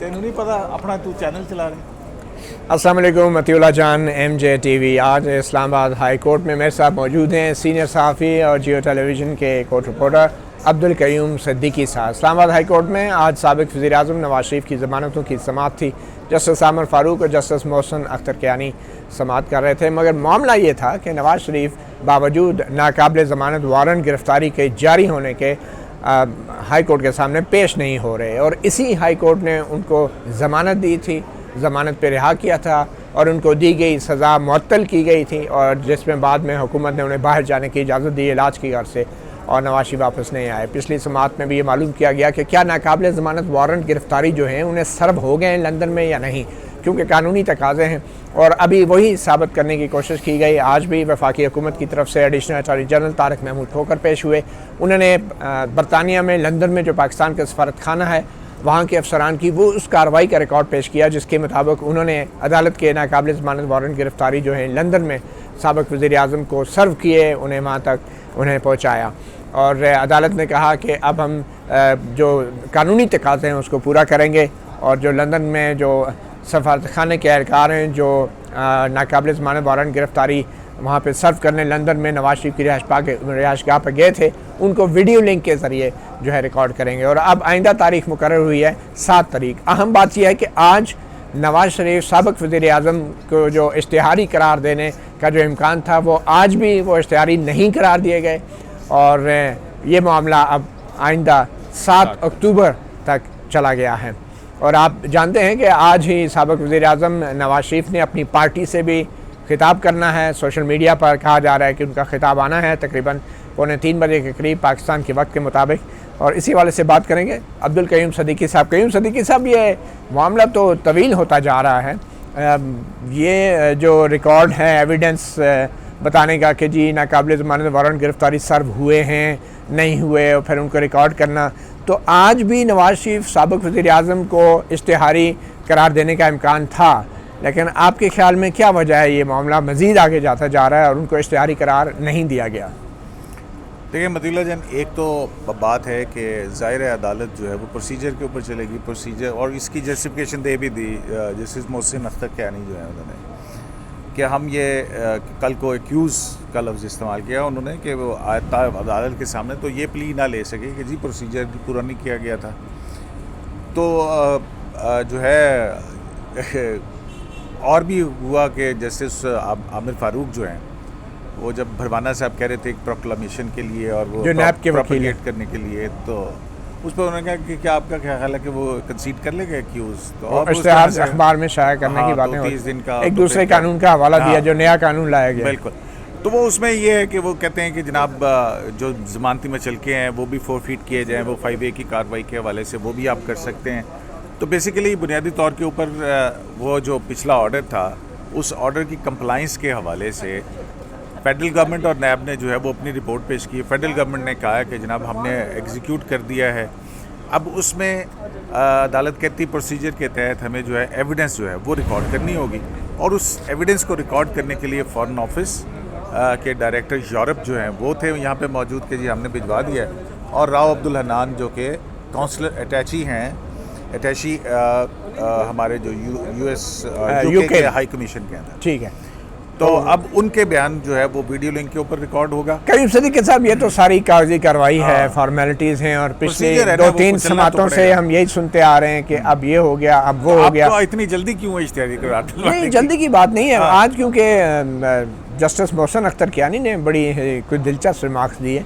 तेनू नहीं पता अपना तू चैनल चला रहे। अस्सलाम वालेकुम, मतीउल्लाह जान, MJ TV। आज इस्लामाबाद हाई कोर्ट में मेरे साथ मौजूद हैं सीनियर सहाफ़ी और जियो टेलीविज़न के कोर्ट रिपोर्टर अब्दुल कयूम सिद्दीकी साहब। इस्लामाबाद हाई कोर्ट में आज साबिक़ वज़ीर-ए-आज़म नवाज शरीफ की ज़मानतों की समाअत थी। जस्टिस आमिर फ़ारूक और जस्टिस मोहसिन अख्तर कियानी समाअत कर रहे थे, मगर मामला ये था कि नवाज शरीफ बावजूद नाकाबिल ज़मानत वारंट गिरफ़्तारी के जारी होने के हाई कोर्ट के सामने पेश नहीं हो रहे, और इसी हाई कोर्ट ने उनको ज़मानत दी थी, ज़मानत पे रिहा किया था और उनको दी गई सज़ा मुअत्तल की गई थी, और जिसमें बाद में हुकूमत ने उन्हें बाहर जाने की इजाज़त दी इलाज की गर्ज से, और नवाज शरीफ वापस नहीं आए। पिछली समाअत में भी ये मालूम किया गया कि क्या नाकाबिल ज़मानत वारंट गिरफ़्तारी जो हैं उन्हें सर्व हो गए हैं लंदन में या नहीं, क्योंकि कानूनी तकाज़े हैं, और अभी वही साबित करने की कोशिश की गई। आज भी वफाकी हुकूमत की तरफ से additional attorney general Tariq Mahmood ठोकर पेश हुए। उन्होंने बरतानिया में लंदन में जो पाकिस्तान का सफारत खाना है वहाँ के अफसरान की वो उस कार्रवाई का रिकॉर्ड पेश किया जिसके मुताबिक उन्होंने अदालत के नाकाबिल ज़मानत वारंट गिरफ़्तारी जो है लंदन में साबिक़ वज़ीर-ए-आज़म को सर्व किए, उन्हें वहाँ तक उन्हें पहुँचाया, और अदालत ने कहा कि अब हम जो कानूनी तकाज़े हैं उसको पूरा करेंगे, और जो लंदन में जो सफारत खाने के एहलकार हैं जो नाकाबिल ज़मानत वारंट गिरफ़्तारी वहाँ पे सर्व करने लंदन में नवाज शरीफ की रिहाइशगाह पर गए थे, उनको वीडियो लिंक के ज़रिए जो है रिकॉर्ड करेंगे। और अब आइंदा तारीख मुकर्रर हुई है 7 तारीख। अहम बात यह है कि आज नवाज शरीफ साबिक़ वज़ीर-ए-आज़म को जो इश्तिहारी करार देने का जो इम्कान था वो आज भी वो इश्तिहारी नहीं करार दिए गए, और ये मामला अब आइंदा 7 अक्टूबर तक चला गया है। और आप जानते हैं कि आज ही साबिक़ वज़ीर-ए-आज़म नवाज शरीफ ने अपनी पार्टी से भी खिताब करना है। सोशल मीडिया पर कहा जा रहा है कि उनका खिताब आना है तकरीबन 2:45 बजे के करीब पाकिस्तान के वक्त के मुताबिक, और इसी वाले से बात करेंगे अब्दुल कयूम सिद्दीकी साहब। कयूम सिद्दीकी साहब, ये मामला तो तवील होता जा रहा है, ये जो रिकॉर्ड है एविडेंस बताने का कि जी नाकाबिल ज़मानत वारंट गिरफ़्तारी सर्व हुए हैं नहीं हुए, और फिर उनको रिकॉर्ड करना, तो आज भी नवाज शरीफ साबिक़ वज़ीर-ए-आज़म को इश्तिहारी करार देने का इम्कान था, लेकिन आपके ख्याल में क्या वजह है ये मामला मज़ीद आगे जाता जा रहा है और उनको इश्तिहारी करार नहीं दिया गया? देखिए मतीउल्लाह जान, एक तो बात है कि ज़ाहिर है अदालत जो है वो प्रोसीजर के ऊपर चलेगी, प्रोसीजर, और इसकी जस्टिफिकेशन दे भी दी जस्टिस मोहसिन अख्तर कियानी जो है उन्होंने, कि हम ये कल को एक्यूज़ का लफ्ज़ इस्तेमाल किया उन्होंने कि वो आया अदालत के सामने तो ये प्ली ना ले सके कि जी प्रोसीजर पूरा नहीं किया गया था। तो जो है और भी हुआ कि जस्टिस आमिर फ़ारूक जो हैं वो जब भरवाना साहब कह रहे थे एक प्रोक्लामेशन के लिए और वो प्रोपेगेट करने के लिए, तो उस पर उन्होंने कहा कि क्या आपका क्या ख्याल है कि वो कंसीड कर लेगा एक्यूज़, तो इश्तिहार अखबार में शाया करने की बातें 30 दिन का एक दूसरे कानून का हवाला दिया जो नया कानून लाया गया। बिल्कुल, तो वो उसमें ये है कि वो कहते हैं कि जनाब जो ज़मानती में चल के हैं वो भी फोरफीट किए जाएँ, वो 5A की कार्रवाई के हवाले से वो भी आप कर सकते हैं। तो बेसिकली बुनियादी तौर के ऊपर वो जो पिछला ऑर्डर था उस ऑर्डर की कंप्लाइंस के हवाले से फेडरल गवर्नमेंट और नैब ने जो है वो अपनी रिपोर्ट पेश की। फेडरल गवर्नमेंट ने कहा कि जनाब हमने एग्जीक्यूट कर दिया है। अब उसमें अदालत कहती प्रोसीजर के तहत हमें जो है एविडेंस जो है वो रिकॉर्ड करनी होगी, और उस एविडेंस को रिकॉर्ड करने के लिए फॉरेन ऑफिस के डायरेक्टर यूरोप जो हैं वो थे यहाँ पे मौजूद के जी हमने भिजवा दिया है, और राव अब्दुल हन्नान जो कि काउंसलर अटैची हैं, अटैची हमारे जो यूके के हाई कमीशन के अंदर, ठीक है, तो अब उनके बयान जो है वो वीडियो लिंक के ऊपर रिकॉर्ड होगा। करीब सिद्दीकी साहब, ये तो सारी कागजी कार्रवाई है, फॉर्मेलिटीज़ हैं, और पिछले 2-3 समातों से हम यही सुनते आ रहे हैं कि अब ये हो गया, अब वो हो गया। तो इतनी जल्दी क्यों है इश्तिहारी करार? नहीं, जल्दी की बात नहीं है। आज क्योंकि जस्टिस मोहसिन अख्तर कियानी ने बड़ी कुछ दिलचस्प रिमार्क्स दिए।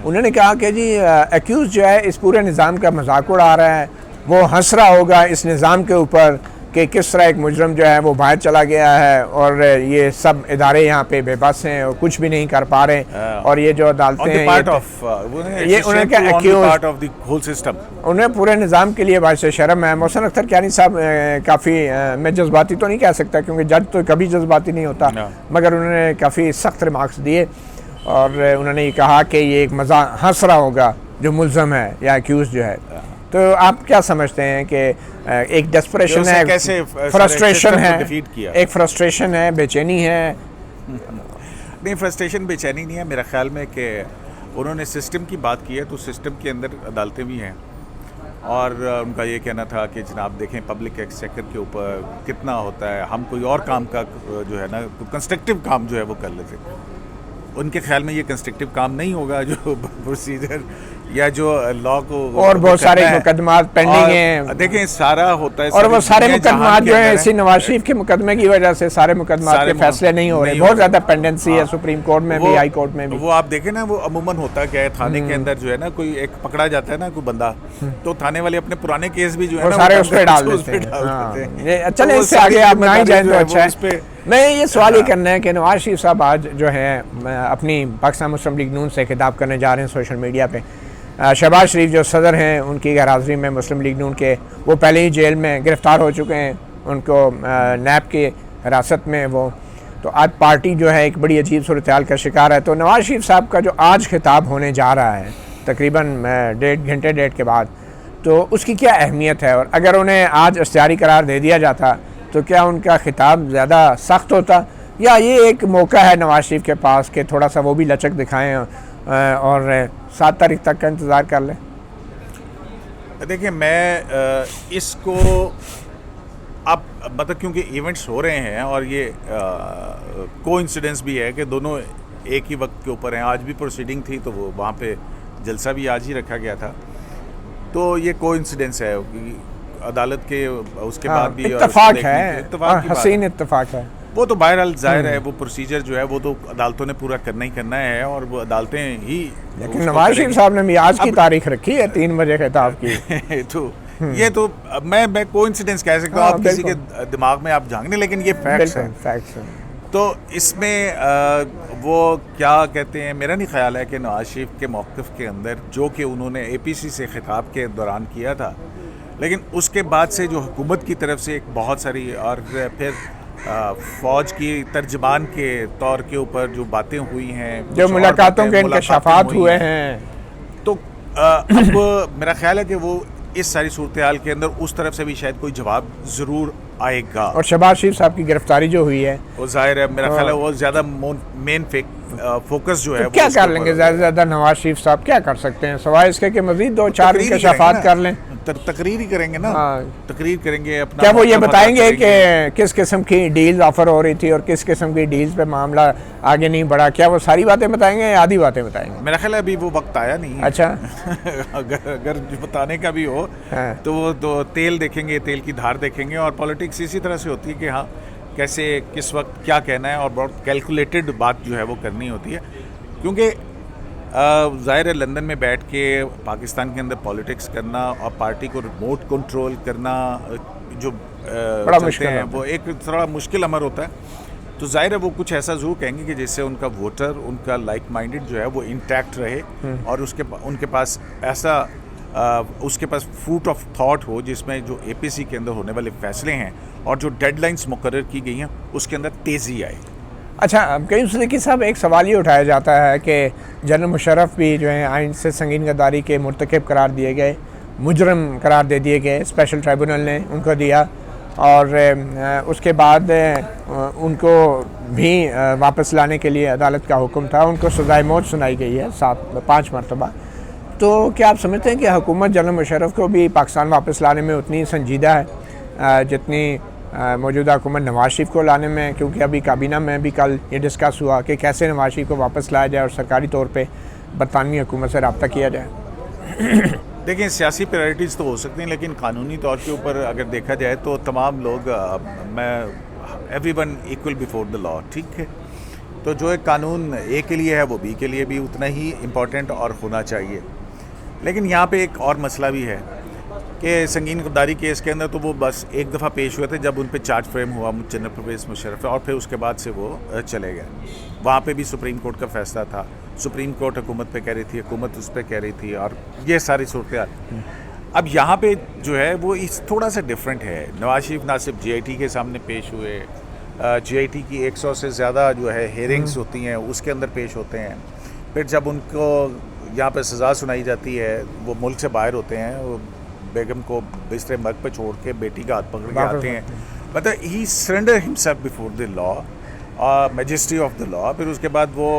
उन्होंने कहा कि जी एक्यूज़ जो है इस पूरे निज़ाम का मजाक उड़ा रहा है, वो हंस रहा होगा इस निज़ाम के ऊपर कि किस तरह एक मुजरम जो है वो बाहर चला गया है, और ये सब इदारे यहाँ पे बेबस हैं और कुछ भी नहीं कर पा रहे, और ये जो अदालतें हैं ये उन्हें क्या एक्यूज़ उन्हें पूरे निज़ाम के लिए बायस शर्म है। मोहसिन अख्तर कियानी साहब काफ़ी, मैं जज्बाती तो नहीं कह सकता क्योंकि जज तो कभी जज्बाती नहीं होता, मगर उन्होंने काफ़ी सख्त रिमार्क्स दिए, और उन्होंने ये कहा कि ये एक मज़ा हंस रहा होगा जो मुलज़म है या एक्यूज़ जो है। तो आप क्या समझते हैं कि एक डेस्परेशन है, कैसे फ्रस्ट्रेशन है, एक फ्रस्ट्रेशन है, बेचैनी है? नहीं, फ्रस्ट्रेशन बेचैनी नहीं है मेरा ख्याल में, कि उन्होंने सिस्टम की बात की है तो सिस्टम के अंदर अदालतें भी हैं, और उनका ये कहना था कि जनाब देखें पब्लिक एक्सचेकर के ऊपर कितना होता है, हम कोई और काम का जो है ना कंस्ट्रक्टिव काम जो है वो कर लेते। उनके ख्याल में ये कंस्ट्रक्टिव काम नहीं होगा, जो प्रोसीजर या जो लॉ को और बहुत सारे मुकदमात पेंडिंग हैं। देखें सारा होता है, और वो सारे मुकदमात जो है इसी नवाज शरीफ के मुकदमे की वजह से सारे मुकदमात के फैसले नहीं हो रहे, बहुत ज़्यादा पेंडेंसी है सुप्रीम कोर्ट में भी, हाई कोर्ट में भी। वो आप देखें ना, वो अमूमन होता क्या है थाने के अंदर जो है ना, कोई एक पकड़ा जाता है ना कोई बंदा, तो थाने वाले अपने पुराने केस भी जो है ना सारे उस पर डाल देते हैं। चले इससे आगे आप ना ही जाए तो अच्छा है। मैं ये सवाल ये करना है कि नवाज शरीफ साहब आज जो है अपनी पाकिस्तान मुस्लिम लीग नून से खिताब करने जा रहे हैं सोशल मीडिया पे। शहबाज शरीफ जो सदर हैं उनकी गैर हाज़िरी में मुस्लिम लीग नून के, वो पहले ही जेल में गिरफ़्तार हो चुके हैं, उनको नैब के हिरासत में वो। तो आज पार्टी जो है एक बड़ी अजीब सूरत हाल का शिकार है। तो नवाज शरीफ साहब का जो आज खिताब होने जा रहा है तकरीबन 1.5 घंटे के बाद, तो उसकी क्या अहमियत है? और अगर उन्हें आज इख्तियारी करार दे दिया जाता तो क्या उनका खिताब ज़्यादा सख्त होता, या ये एक मौका है नवाज शरीफ के पास कि थोड़ा सा वो भी लचक दिखाएं और 7 तारीख तक का इंतज़ार कर लें? देखिए मैं इसको अब मतलब क्योंकि इवेंट्स हो रहे हैं और ये कोइंसिडेंस भी है कि दोनों एक ही वक्त के ऊपर हैं। आज भी प्रोसीडिंग थी तो वो वहाँ पे जलसा भी आज ही रखा गया था, तो ये कोइंसिडेंस है कि अदालत के उसके बाद भी इत्तेफाक है, हसीन इत्तेफाक है। वो तो बहरहाल जाहिर है वो प्रोसीजर जो है वो तो अदालतों ने पूरा करना ही करना है और वो अदालतें ही। लेकिन नवाज शरीफ साहब ने भी आज की तारीख रखी है 3 बजे खिताब की। तो ये तो मैं कोइंसिडेंस कह सकता हूँ, आप किसी के दिमाग में आप झांकने, लेकिन ये फैक्ट्स हैं। तो इसमें वो क्या कहते हैं, मेरा नहीं ख्याल है कि नवाज शरीफ के मौक़िफ़ के अंदर जो कि उन्होंने APC से खिताब के दौरान किया था, लेकिन उसके बाद से जो हुकूमत की तरफ से एक बहुत सारी और फिर फ़ौज की तर्जमान के तौर के ऊपर जो बातें हुई हैं, जो मुलाकातों के इंकशाफात हुए हैं, तो अब मेरा ख्याल है कि वो इस सारी सूरत हाल के अंदर उस तरफ से भी शायद कोई जवाब ज़रूर आएगा। और शहबाज शरीफ साहब की गिरफ्तारी जो हुई है वो जाहिर है मेरा ख्याल है वो ज़्यादा मेन फोकस जो है तो क्या कर लेंगे ज़्यादा से ज़्यादा नवाज शरीफ साहब क्या कर सकते हैं सवाए इसके कि मज़ीद 2-4 इंकशाफात कर लें? तकरीर ही करेंगे ना, तकरीर करेंगे अपना। क्या वो ये बताएंगे कि किस किस्म की डील ऑफर हो रही थी और किस किस्म की डील्स पे मामला आगे नहीं बढ़ा? क्या वो सारी बातें बताएंगे या आधी बातें बताएंगे? मेरा ख्याल है अभी वो वक्त आया नहीं है। अच्छा अगर बताने का भी हो तो वो तो तेल देखेंगे, तेल की धार देखेंगे। और पॉलिटिक्स इसी तरह से होती है कि हाँ कैसे किस वक्त क्या कहना है और बहुत कैलकुलेटेड बात जो है वो करनी होती है, क्योंकि ज़ाहिर है लंदन में बैठ के पाकिस्तान के अंदर पॉलिटिक्स करना और पार्टी को रिमोट कंट्रोल करना जो बड़ा मुश्किल है, वो एक थोड़ा मुश्किल अमर होता है। तो ज़ाहिर है वो कुछ ऐसा ज़रूर कहेंगे कि जिससे उनका वोटर, उनका लाइक माइंडेड जो है वो इंटैक्ट रहे और उनके पास ऐसा उसके पास फ्रूट ऑफ थॉट हो जिसमें जो APC के अंदर होने वाले फैसले हैं और जो डेडलाइंस मुकर्रर की गई हैं उसके अंदर तेज़ी आए। अच्छा, करीम सिद्दीकी साहब, एक सवाल ये उठाया जाता है कि जनरल मुशर्रफ भी जो है आइन से संगीन गद्दारी के मुर्तकब करार दिए गए, मुजरम करार दे दिए गए, स्पेशल ट्राइब्यूनल ने उनको दिया और उसके बाद उनको भी वापस लाने के लिए अदालत का हुक्म था, उनको सज़ाए मौत सुनाई गई है 5 मरतबा। तो क्या आप समझते हैं कि हुकूमत जनरल मुशर्रफ को भी पाकिस्तान वापस लाने में उतनी संजीदा है जितनी मौजूदा हुकूमत नवाज शरीफ को लाने में? क्योंकि अभी काबीना में भी कल ये डिस्कस हुआ कि कैसे नवाज शरीफ को वापस लाया जाए और सरकारी तौर पे बरतानवी हुकूमत से रब्ता किया जाए। देखिए सियासी प्रायोरिटीज़ तो हो सकती हैं, लेकिन कानूनी तौर के ऊपर अगर देखा जाए तो तमाम लोग everyone equal before the law, ठीक है। तो जो एक कानून A के लिए है वो B के लिए भी उतना ही इम्पोर्टेंट और होना चाहिए। लेकिन यहाँ पे एक और मसला भी है कि संगीन गद्दारी केस के अंदर तो वो बस एक दफ़ा पेश हुए थे जब उन पे चार्ज फ्रेम हुआ जनरल परवेज़ मुशर्रफ, और फिर उसके बाद से वो चले गए। वहाँ पे भी सुप्रीम कोर्ट का फैसला था, सुप्रीम कोर्ट हुकूमत पे कह रही थी, हुकूमत उस पर कह रही थी, और ये सारी सूरत। अब यहाँ पे जो है वो इस थोड़ा सा डिफरेंट है। नवाज शरीफ ना सिर्फ GIT के सामने पेश हुए, GIT की 100 से ज़्यादा जो है हेयरिंग्स होती हैं उसके अंदर पेश होते हैं। फिर जब उनको यहाँ पे सज़ा सुनाई जाती है वो मुल्क से बाहर होते हैं, वो बेगम को बिस्तर मर्ग पे छोड़ के बेटी का हाथ पकड़ के आते हैं। मतलब he surrender himself before the law, majesty of the law. फिर उसके बाद वो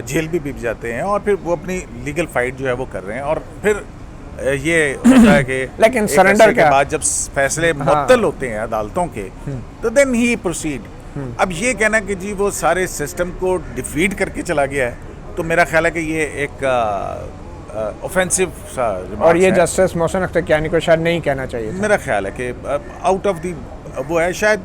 जेल भी जाते हैं और फिर वो अपनी लीगल फाइट जो है वो कर रहे हैं। और फिर ये होता है कि लेकिन एक सरेंडर अरसे के का बाद जब फैसले मुअत्तल होते हैं अदालतों के, तो देन ही प्रोसीड। अब ये कहना कि जी वो सारे सिस्टम को डिफीट करके चला गया है, तो मेरा ख्याल है कि ये एक ऑफेंसिव सा और ये remarks है। जस्टिस मोहसिन अख्तर कियानी को शायद नहीं कहना चाहिए था। मेरा ख्याल है कि आउट ऑफ दी वो है शायद,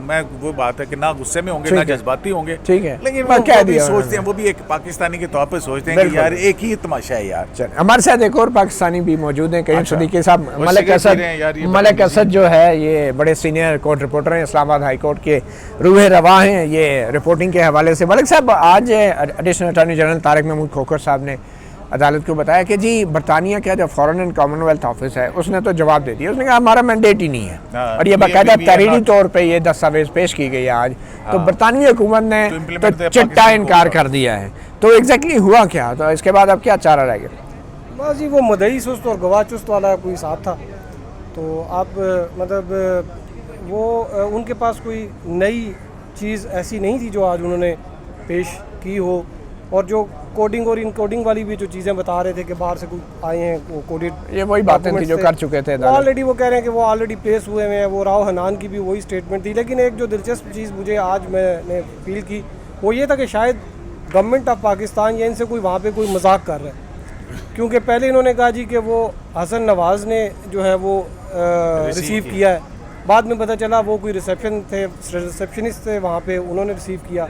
मैं वो बात है कि ना गुस्से में होंगे ठीक ना है। जज्बाती होंगे, ठीक है। लेकिन पर वो कह भी दिया सोचते उन्होंने। हैं, वो भी एक पाकिस्तानी के तौर पे सोचते हैं कि बिल्कुल। यार एक ही तमाशा है यार। चलिए, हमारे साथ एक और पाकिस्तानी भी मौजूद हैं, करीम अच्छा। सिद्दीकी साहब। वो मलिक सिगरेट असद, पी रहे हैं यार, ये मलिक बदतमीजी। असद जो है ये बड़े सीनियर कोर्ट रिपोर्टर हैं, इस्लामाबाद हाई कोर्ट के रूह रवा हैं ये रिपोर्टिंग के हवाले से। मलिक साहब, आज additional attorney general Tariq Mahmood Khokhar साहब ने अदालत को बताया कि जी बरतानिया का जो फॉरेन एंड कॉमनवेल्थ ऑफिस है उसने तो जवाब दे दिया, उसने कहा हमारा मैंडेट ही नहीं है। हाँ, और ये we बाकायदा are तहरीरी not- तौर पे ये दस्तावेज पेश की गई है आज। तो बरतानवी हुकूमत ने To implement तो the चिट्टा Pakistan इनकार Code। कर दिया है। तो एग्जैक्टली हुआ क्या? तो इसके बाद अब क्या चारा रह गया? बस जी वो मदई सुस्त और गवाह चुस्त वाला कोई हिसाब था। तो आप मतलब वो उनके पास कोई नई चीज़ ऐसी नहीं थी जो आज उन्होंने पेश की हो। और जो कोडिंग और इनकोडिंग वाली भी जो चीज़ें बता रहे थे कि बाहर से कोई आए हैं वो कोडेड, ये वही बातें थी जो कर चुके थे अदालत। ऑलरेडी वो कह रहे हैं कि वो ऑलरेडी पेश हुए हैं। वो राव हनान की भी वही स्टेटमेंट थी। लेकिन एक जो दिलचस्प चीज़ मुझे आज मैंने फील की वो ये था कि शायद गवर्नमेंट ऑफ पाकिस्तान या इनसे कोई वहाँ पे कोई मजाक कर रहा है। क्योंकि पहले इन्होंने कहा जी कि वो हसन नवाज़ ने जो है वो रिसीव किया है। बाद में पता चला वो कोई रिसेप्शनिस्ट थे वहाँ पे, उन्होंने रिसीव किया।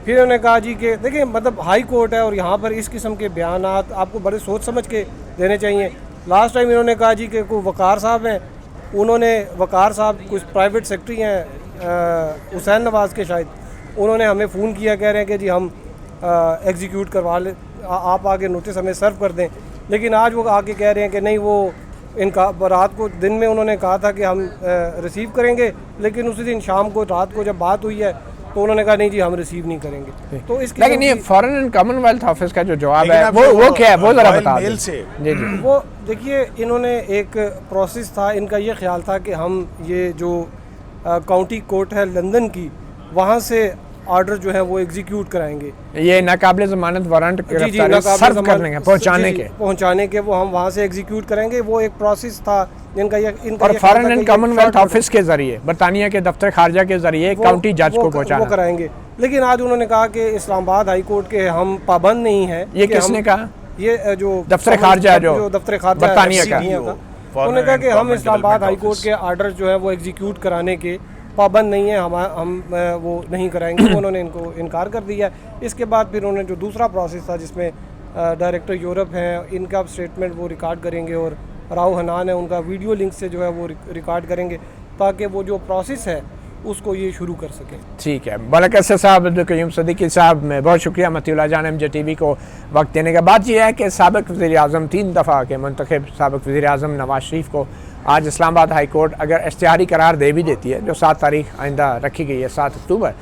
फिर उन्होंने कहा जी कि देखिए मतलब हाई कोर्ट है और यहाँ पर इस किस्म के बयानात आपको बड़े सोच समझ के देने चाहिए। लास्ट टाइम इन्होंने कहा जी कि कोई वकार साहब हैं, उन्होंने वकार साहब कुछ प्राइवेट सेक्रेटरी हैं हुसैन नवाज़ के शायद, उन्होंने हमें फ़ोन किया, कह रहे हैं कि जी हम एग्जीक्यूट करवा ले, आप आगे नोटिस हमें सर्व कर दें। लेकिन आज वो आके कह रहे हैं कि नहीं, वो इनका रात को दिन में उन्होंने कहा था कि हम रिसीव करेंगे, लेकिन उसी दिन शाम को रात को जब बात हुई है तो उन्होंने कहा नहीं जी हम रिसीव नहीं करेंगे। तो इसकी लेकिन ये फॉरेन एंड कॉमनवेल्थ ऑफिस का जो जवाब लेकिन है अब वो क्या है, वो जरा रॉयल बता मेल दें। से जी जी। वो देखिए इन्होंने एक प्रोसेस था, इनका ये ख्याल था कि हम ये जो काउंटी कोर्ट है लंदन की, वहाँ से ऑर्डर जो है वो एग्जीक्यूट कराएंगे। ये नाकाबिल जमानत वारंट गिरफ्तारी सर्व करने के, पहुंचाने के वो हम वहाँ से एग्जीक्यूट करेंगे। वो एक प्रोसेस था इनका और फॉरेन एंड कॉमनवेल्थ ऑफिस के जरिए, बरतानिया के दफ्तर खारजा के जरिए काउंटी जज को पहुंचाना वो कराएंगे। लेकिन आज उन्होंने कहा कि इस्लामाबाद हाई कोर्ट के हम पाबंद नहीं है। ये किसने कहा? ये जो दफ्तर खारजा जो दफ्तर खारजा बरतानिया का, उन्होंने कहा कि हम इस्लामाबाद हाई कोर्ट के आर्डर जो है वो एग्जीक्यूट कराने के पाबंद नहीं है, हम वो नहीं कराएंगे। उन्होंने इनको इनकार कर दिया। इसके बाद फिर उन्होंने जो दूसरा प्रोसेस था जिसमें डायरेक्टर यूरोप हैं, इनका स्टेटमेंट वो रिकॉर्ड करेंगे और राव हनान है उनका वीडियो लिंक से जो है वो रिकॉर्ड करेंगे ताकि वो जो प्रोसेस है उसको ये शुरू कर सकें। ठीक है। मलिक असद साहब, अब्दुल कयूम सिद्दीकी साहब, मैं बहुत शुक्रिया मतीउल्लाह जान MJ TV को वक्त देने का। बात यह है कि साबिक़ वज़ीर-ए-आज़म 3 दफ़ा के मुंतखब साबिक़ वज़ीर-ए-आज़म नवाज शरीफ को आज इस्लामाबाद हाई कोर्ट अगर इश्तिहारी करार दे भी देती है, जो 7 तारीख आइंदा रखी गई है 7 अक्टूबर,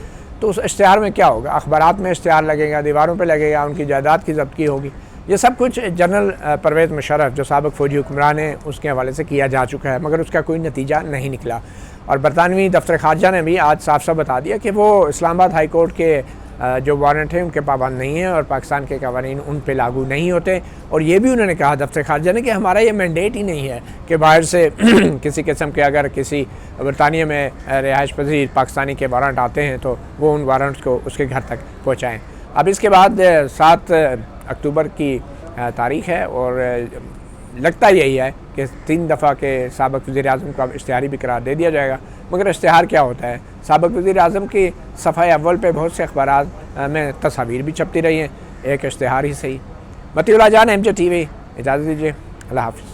तो उस इश्तिहार में क्या होगा? अखबारात में इश्तिहार लगेगा, दीवारों पर लगेगा, उनकी जायदाद की ज़ब्ती होगी। ये सब कुछ जनरल परवेज़ मुशर्रफ जो साबिक़ फ़ौजी हुक्मरान है उसके हवाले से किया जा चुका है, मगर उसका कोई नतीजा नहीं निकला। और बरतानवी दफ्तर खारजा ने भी आज साफ साफ बता दिया कि वो इस्लामाबाद हाई कोर्ट के जो वारंट हैं उनके पाबंद नहीं हैं और पाकिस्तान के कवानीन उन पे लागू नहीं होते। और ये भी उन्होंने कहा दफ्तर खारजा ने कि हमारा ये मैंडेट ही नहीं है कि बाहर से किसी किस्म के अगर किसी बरतानिया में रिहाइश पजीर पाकिस्तानी के वारंट आते हैं तो वो उन वारंट्स को उसके घर तक पहुँचाएँ। अब इसके बाद 7 अक्टूबर की तारीख़ है और लगता यही है कि 3 दफ़ा के साबिक़ वज़ीर-ए-आज़म को अब इश्तिहारी भी करार दे दिया जाएगा। मगर इश्तिहार क्या होता है? साबिक़ वज़ीर-ए-आज़म की सफ़ाए अव्वल पे बहुत से अखबारात में तस्वीर भी छपती रही हैं, एक इश्तिहार ही सही। मतीउल्लाह जान MJ TV, इजाज़त दीजिए, अल्लाह हाफ़िज़।